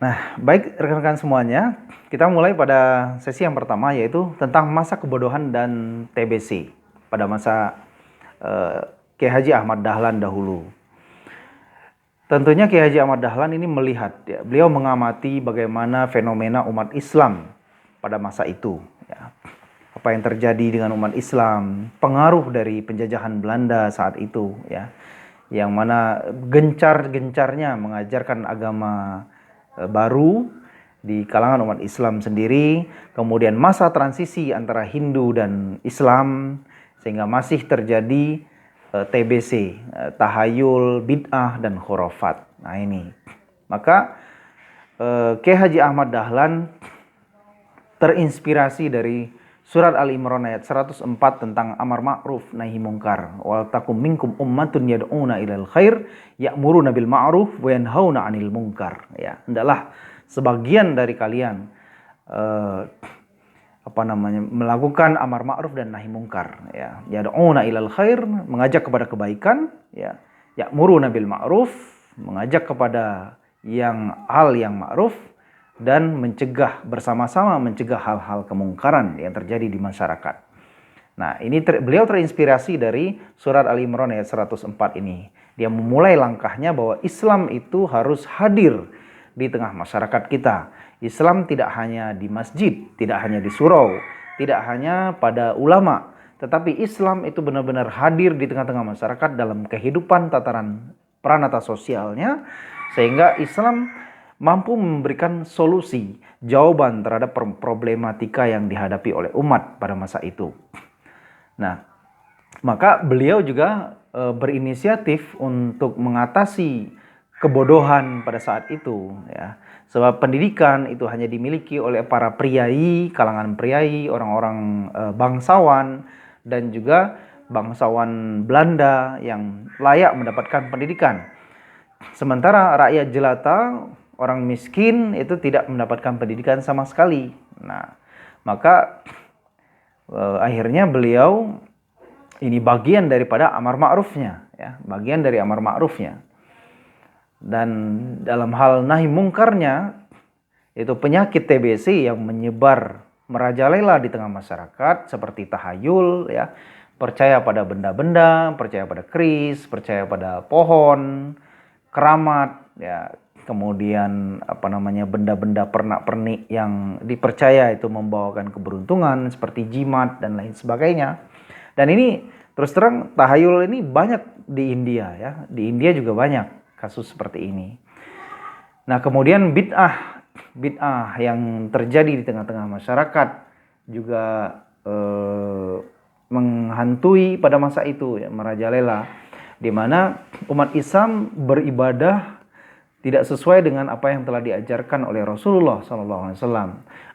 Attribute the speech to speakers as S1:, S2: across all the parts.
S1: Nah, baik rekan-rekan semuanya, kita mulai pada sesi yang pertama yaitu tentang masa kebodohan dan TBC pada masa Kiai Haji Ahmad Dahlan dahulu. Tentunya Kiai Haji Ahmad Dahlan ini melihat, ya, beliau mengamati bagaimana fenomena umat Islam pada masa itu. Ya. Apa yang terjadi dengan umat Islam, pengaruh dari penjajahan Belanda saat itu, ya, yang mana gencar-gencarnya mengajarkan agama baru di kalangan umat Islam sendiri, kemudian masa transisi antara Hindu dan Islam, sehingga masih terjadi TBC, tahayul, bid'ah, dan khurafat. Nah ini, maka Kiai Haji Ahmad Dahlan terinspirasi dari surat Al-Imran ayat 104 tentang amar ma'ruf nahi mungkar. Wal takum minkum ummatun yad'una ilal khair ya'muruna bil ma'ruf wa yanhauna 'anil munkar. Ya, hendaklah sebagian dari kalian melakukan amar ma'ruf dan nahi mungkar, ya. Yad'una ilal khair, mengajak kepada kebaikan, ya. Ya'muruna bil ma'ruf, mengajak kepada hal yang ma'ruf, dan mencegah bersama-sama mencegah hal-hal kemungkaran yang terjadi di masyarakat. Nah, ini beliau terinspirasi dari surat Al-Imran ayat 104 ini. Dia memulai langkahnya bahwa Islam itu harus hadir di tengah masyarakat kita. Islam tidak hanya di masjid, tidak hanya di surau, tidak hanya pada ulama, tetapi Islam itu benar-benar hadir di tengah-tengah masyarakat dalam kehidupan tataran peranata sosialnya, sehingga Islam mampu memberikan solusi, jawaban terhadap problematika yang dihadapi oleh umat pada masa itu. Nah, maka beliau juga berinisiatif untuk mengatasi kebodohan pada saat itu, ya. Sebab pendidikan itu hanya dimiliki oleh para priai, kalangan priai, orang-orang bangsawan, dan juga bangsawan Belanda yang layak mendapatkan pendidikan. Sementara rakyat jelata, orang miskin itu tidak mendapatkan pendidikan sama sekali. Nah, maka akhirnya beliau ini bagian daripada amar ma'rufnya, ya, bagian dari amar ma'rufnya. Dan dalam hal nahi mungkarnya, itu penyakit TBC yang menyebar merajalela di tengah masyarakat seperti tahayul, ya, percaya pada benda-benda, percaya pada keris, percaya pada pohon, keramat, ya. Kemudian benda-benda pernak-pernik yang dipercaya itu membawakan keberuntungan seperti jimat dan lain sebagainya. Dan ini terus terang tahayul ini banyak di India, ya. Di India juga banyak kasus seperti ini. Nah, kemudian bid'ah yang terjadi di tengah-tengah masyarakat juga menghantui pada masa itu, ya, merajalela, di mana umat Islam beribadah tidak sesuai dengan apa yang telah diajarkan oleh Rasulullah SAW.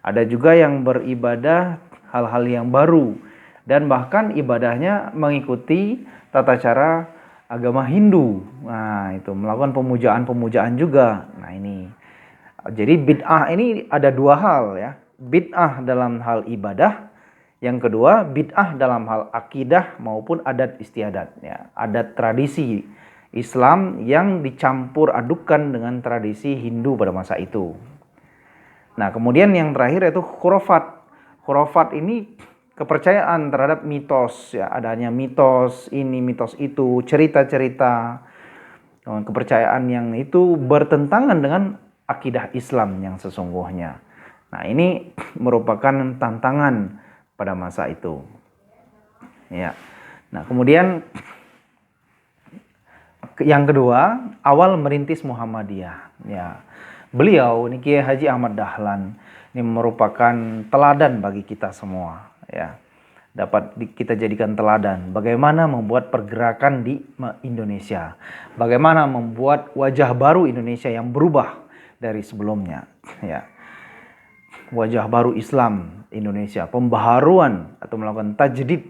S1: Ada juga yang beribadah hal-hal yang baru, dan bahkan ibadahnya mengikuti tata cara agama Hindu. Nah, itu melakukan pemujaan juga. Nah, ini. Jadi bid'ah ini ada dua hal, ya. Bid'ah dalam hal ibadah, yang kedua bid'ah dalam hal akidah maupun adat istiadat, ya. Adat tradisi Islam yang dicampur adukan dengan tradisi Hindu pada masa itu. Nah, kemudian yang terakhir yaitu khurafat. Khurafat ini kepercayaan terhadap mitos, ya, adanya mitos ini, mitos itu, cerita-cerita, kepercayaan yang itu bertentangan dengan akidah Islam yang sesungguhnya. Nah, ini merupakan tantangan pada masa itu. Ya. Nah, kemudian yang kedua, awal merintis Muhammadiyah, ya. Beliau ini Kiai Haji Ahmad Dahlan ini merupakan teladan bagi kita semua, ya. Dapat kita jadikan teladan bagaimana membuat pergerakan di Indonesia, bagaimana membuat wajah baru Indonesia yang berubah dari sebelumnya, ya. Wajah baru Islam Indonesia, pembaharuan atau melakukan tajdid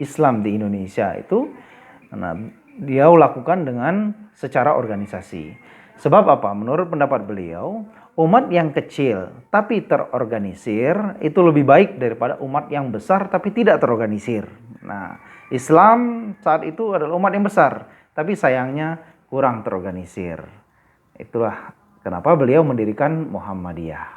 S1: Islam di Indonesia itu, nah, dia lakukan dengan secara organisasi. Sebab apa? Menurut pendapat beliau, umat yang kecil tapi terorganisir itu lebih baik daripada umat yang besar tapi tidak terorganisir. Nah, Islam saat itu adalah umat yang besar, tapi sayangnya kurang terorganisir. Itulah Kenapa beliau mendirikan Muhammadiyah.